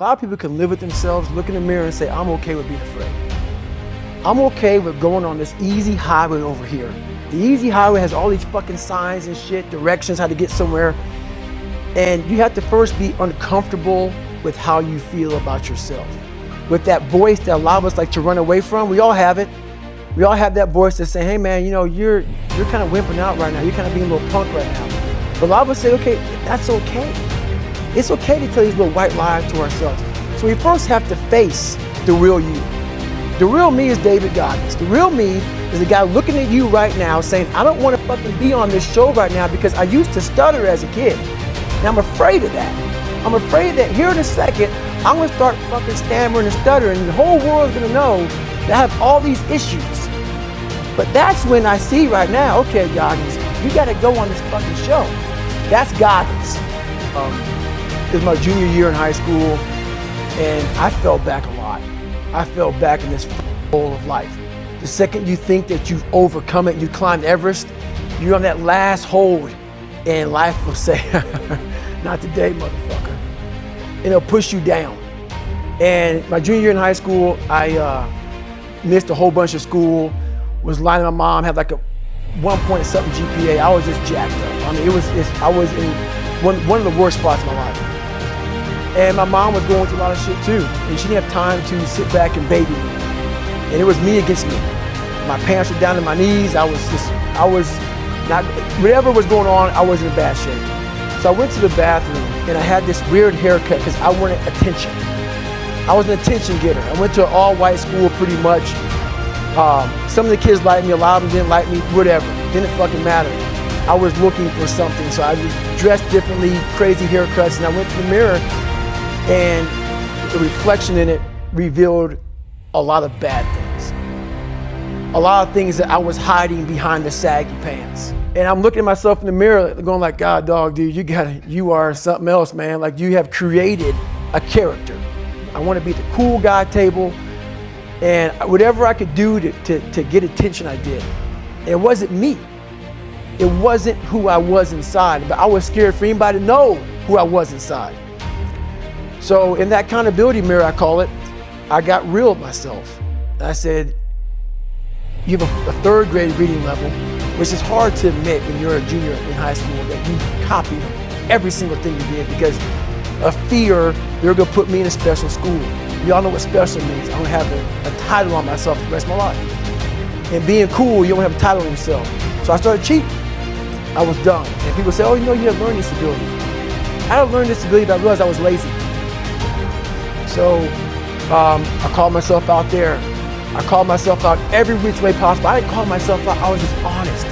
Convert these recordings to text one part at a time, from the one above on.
A lot of people can live with themselves, look in the mirror and say, I'm okay with being afraid. I'm okay with going on this easy highway over here. The easy highway has all these fucking signs and shit, directions, how to get somewhere. And you have to first be uncomfortable with how you feel about yourself. With that voice that a lot of us like to run away from, we all have it. We all have that voice that's saying, hey man, you know, you're kind of wimping out right now. You're kind of being a little punk right now. But a lot of us say, okay, that's okay. It's okay to tell these little white lies to ourselves. So we first have to face the real you. The real me is David Goggins. The real me is the guy looking at you right now saying, I don't want to fucking be on this show right now because I used to stutter as a kid. And I'm afraid of that. I'm afraid that here in a second, I'm going to start fucking stammering and stuttering and the whole world's going to know that I have all these issues. But that's when I see right now, okay, Goggins, you got to go on this fucking show. That's Goggins. It was my junior year in high school, and I fell back a lot. I fell back in this hole of life. The second you think that you've overcome it, you climbed Everest, you're on that last hold, and life will say, not today, motherfucker. And it'll push you down. And my junior year in high school, I missed a whole bunch of school, was lying to my mom, had like a 1 point something GPA. I was just jacked up. I mean, I was in one of the worst spots in my life. And my mom was going through a lot of shit too. And she didn't have time to sit back and baby me. And it was me against me. My pants were down to my knees. I was not, whatever was going on, I was in bad shape. So I went to the bathroom and I had this weird haircut because I wanted attention. I was an attention getter. I went to an all-white school pretty much. Some of the kids liked me, a lot of them didn't like me, whatever. Didn't fucking matter. I was looking for something, so I was dressed differently, crazy haircuts, and I went to the mirror, and the reflection in it revealed a lot of bad things. A lot of things that I was hiding behind the saggy pants. And I'm looking at myself in the mirror going like, God, dog, dude, you are something else, man. Like, you have created a character. I want to be at the cool guy table, and whatever I could do to get attention, I did. It wasn't me. It wasn't who I was inside, but I was scared for anybody to know who I was inside. So in that accountability mirror, I call it, I got real with myself. And I said, you have a third grade reading level, which is hard to admit when you're a junior in high school that you copied every single thing you did because of fear they're gonna put me in a special school. Y'all know what special means. I'm gonna have a title on myself for the rest of my life. And being cool, you don't have a title on yourself. So I started cheating. I was dumb. And people say, oh, you know, you have learning disability. I had learning disability, but I realized I was lazy. So I called myself out there. I called myself out every which way possible. I didn't call myself out, I was just honest.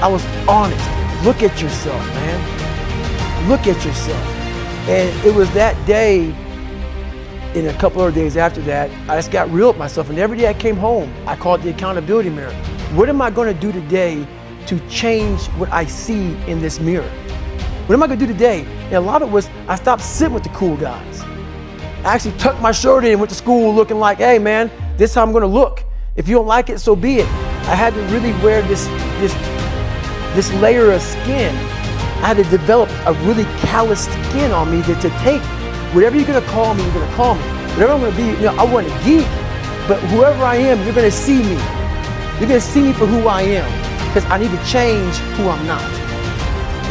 I was honest. Look at yourself, man. Look at yourself. And it was that day, in a couple of days after that, I just got real with myself. And every day I came home, I called the accountability mirror. What am I gonna do today to change what I see in this mirror? What am I gonna do today? And a lot of it was, I stopped sitting with the cool guys. I actually tucked my shirt in and went to school looking like, hey man, this is how I'm gonna look. If you don't like it, so be it. I had to really wear this layer of skin. I had to develop a really calloused skin on me to take whatever you're gonna call me, you're gonna call me. Whatever I'm gonna be, you know, I wasn't a geek, but whoever I am, you're gonna see me. You're gonna see me for who I am, because I need to change who I'm not.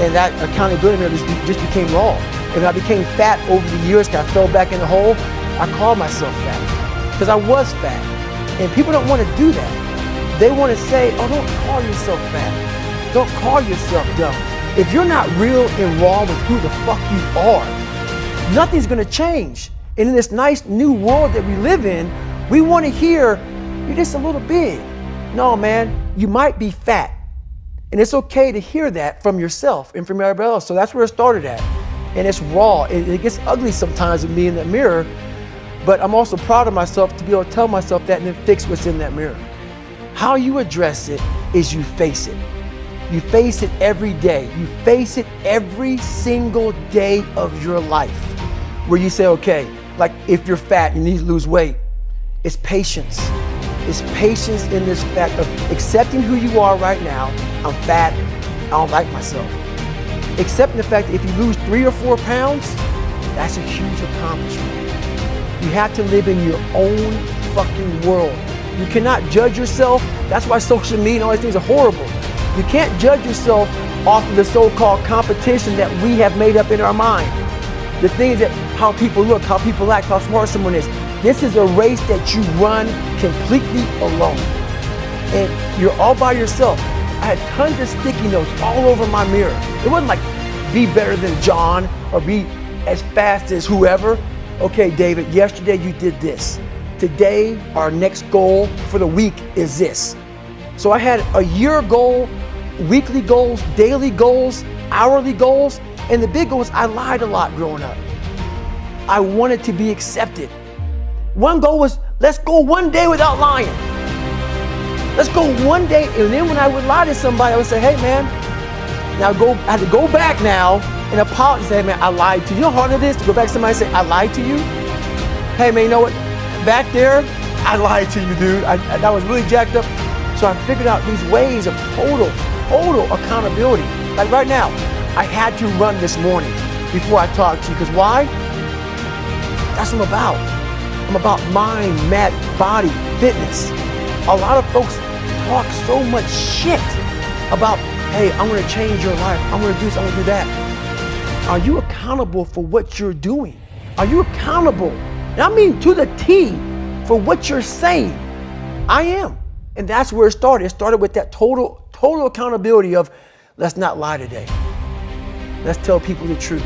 And that accountability mirror just became raw. And I became fat over the years, because I fell back in the hole. I called myself fat, because I was fat. And people don't wanna do that. They wanna say, oh, don't call yourself fat. Don't call yourself dumb. If you're not real and raw with who the fuck you are, nothing's gonna change. And in this nice new world that we live in, we wanna hear, you're just a little big. No, man, you might be fat. And it's okay to hear that from yourself and from everybody else. So that's where it started at. And it's raw. It gets ugly sometimes with me in that mirror, but I'm also proud of myself to be able to tell myself that and then fix what's in that mirror. How you address it is you face it. You face it every day. You face it every single day of your life. Where you say, okay, like if you're fat, you need to lose weight. It's patience. It's patience in this fact of accepting who you are right now. I'm fat, I don't like myself. Accepting the fact that if you lose 3 or 4 pounds, That's a huge accomplishment. You have to live in your own fucking world. You cannot judge yourself. That's why social media and all these things are horrible. You can't judge yourself off of the so-called competition that we have made up in our mind. The things that, how people look, how people act, how smart someone is. This is a race that you run completely alone. And you're all by yourself. I had tons of sticky notes all over my mirror. It wasn't like, be better than John or be as fast as whoever. Okay, David, yesterday you did this. Today, our next goal for the week is this. So I had a year goal, weekly goals, daily goals, hourly goals, and the big goal was I lied a lot growing up. I wanted to be accepted. One goal was, let's go one day without lying. Let's go one day, and then when I would lie to somebody, I would say, hey man, now I had to go back now and apologize. Hey man, I lied to you. You know how hard it is to go back to somebody and say, I lied to you? Hey man, you know what? Back there, I lied to you, dude. That was really jacked up. So I figured out these ways of total accountability. Like right now, I had to run this morning before I talked to you, because why? That's what I'm about. I'm about mind, body, fitness. A lot of folks talk so much shit about, hey, I'm gonna change your life. I'm gonna do this, I'm gonna do that. Are you accountable for what you're doing? Are you accountable? And I mean to the T for what you're saying. I am. And that's where it started. It started with that total accountability of, let's not lie today. Let's tell people the truth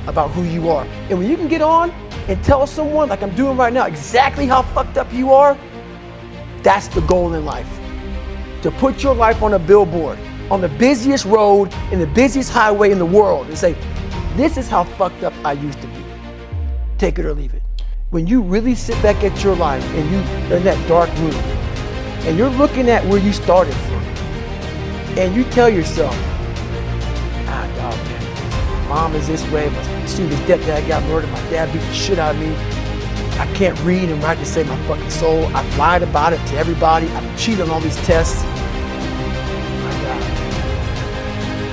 about who you are. And when you can get on and tell someone, like I'm doing right now, exactly how fucked up you are, that's the goal in life. To put your life on a billboard, on the busiest road, in the busiest highway in the world, and say, this is how fucked up I used to be. Take it or leave it. When you really sit back at your life and you're in that dark room, and you're looking at where you started from, and you tell yourself, God, dog, man, mom is this way, my student's stepdad got murdered, my dad beat the shit out of me, I can't read and write to save my fucking soul, I've lied about it to everybody, I've cheated on all these tests, my God.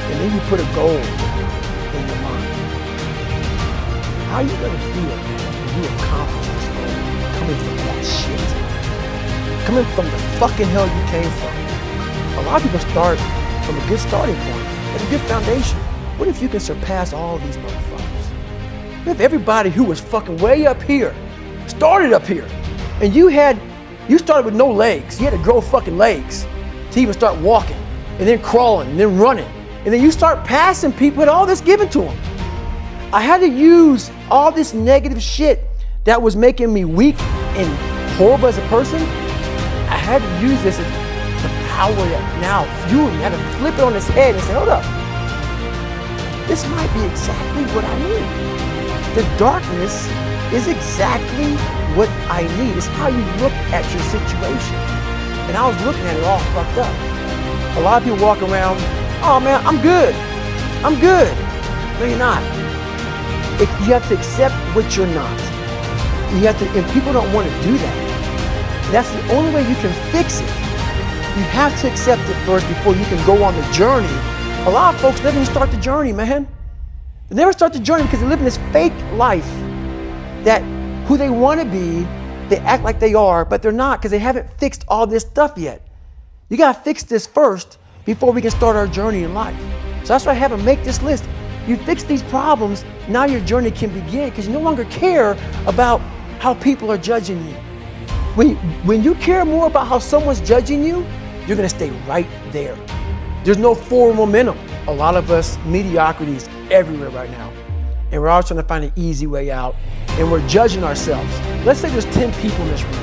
And then you put a goal in your mind. How are you gonna feel, man, when you accomplish this goal coming from that shit? Coming from the fucking hell you came from. A lot of people start from a good starting point, at a good foundation. What if you can surpass all of these motherfuckers? What if everybody who was fucking way up here started up here, and you started with no legs. You had to grow fucking legs to even start walking, and then crawling, and then running, and then you start passing people with all this given to them. I had to use all this negative shit that was making me weak and horrible as a person. I had to use this as the power that now fueled me. I had to flip it on its head and say, hold up, this might be exactly what I need. The darkness is exactly what I need. It's how you look at your situation. And I was looking at it all fucked up. A lot of people walk around, oh man, I'm good. I'm good. No, you're not. You have to accept what you're not. You have to, and people don't want to do that. That's the only way you can fix it. You have to accept it first before you can go on the journey. A lot of folks never even start the journey, man. They never start the journey because they live in this fake life that who they want to be, they act like they are, but they're not because they haven't fixed all this stuff yet. You got to fix this first before we can start our journey in life. So that's why I have them make this list. You fix these problems, now your journey can begin because you no longer care about how people are judging you. When you care more about how someone's judging you, you're gonna stay right there. There's no forward momentum. A lot of us, mediocrity is everywhere right now. And we're all trying to find an easy way out. And we're judging ourselves. Let's say there's 10 people in this room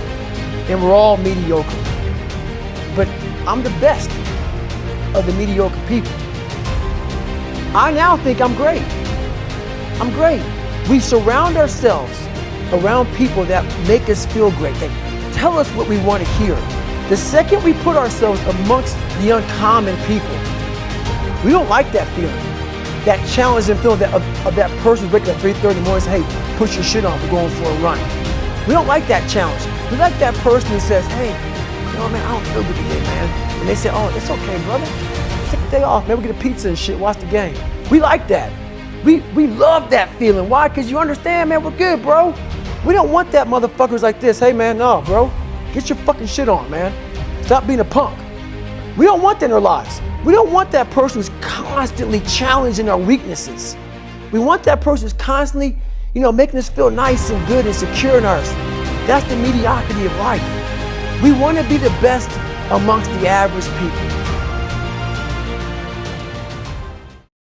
and we're all mediocre. But I'm the best of the mediocre people. I now think I'm great. I'm great. We surround ourselves around people that make us feel great. They tell us what we want to hear. The second we put ourselves amongst the uncommon people, we don't like that feeling. That challenging feeling of that person waking up at 3:30 in the morning and say, hey, put your shit on, we're going for a run. We don't like that challenge. We like that person who says, hey, you know, man, I don't feel good today, man. And they say, oh, it's okay, brother. Take the day off, man, we'll get a pizza and shit, watch the game. We like that. We love that feeling. Why? Because you understand, man, we're good, bro. We don't want that motherfuckers like this. Hey, man, no, bro. Get your fucking shit on, man. Stop being a punk. We don't want that in our lives. We don't want that person who's constantly challenging our weaknesses. We want that person who's constantly, making us feel nice and good and secure in ours. That's the mediocrity of life. We want to be the best amongst the average people.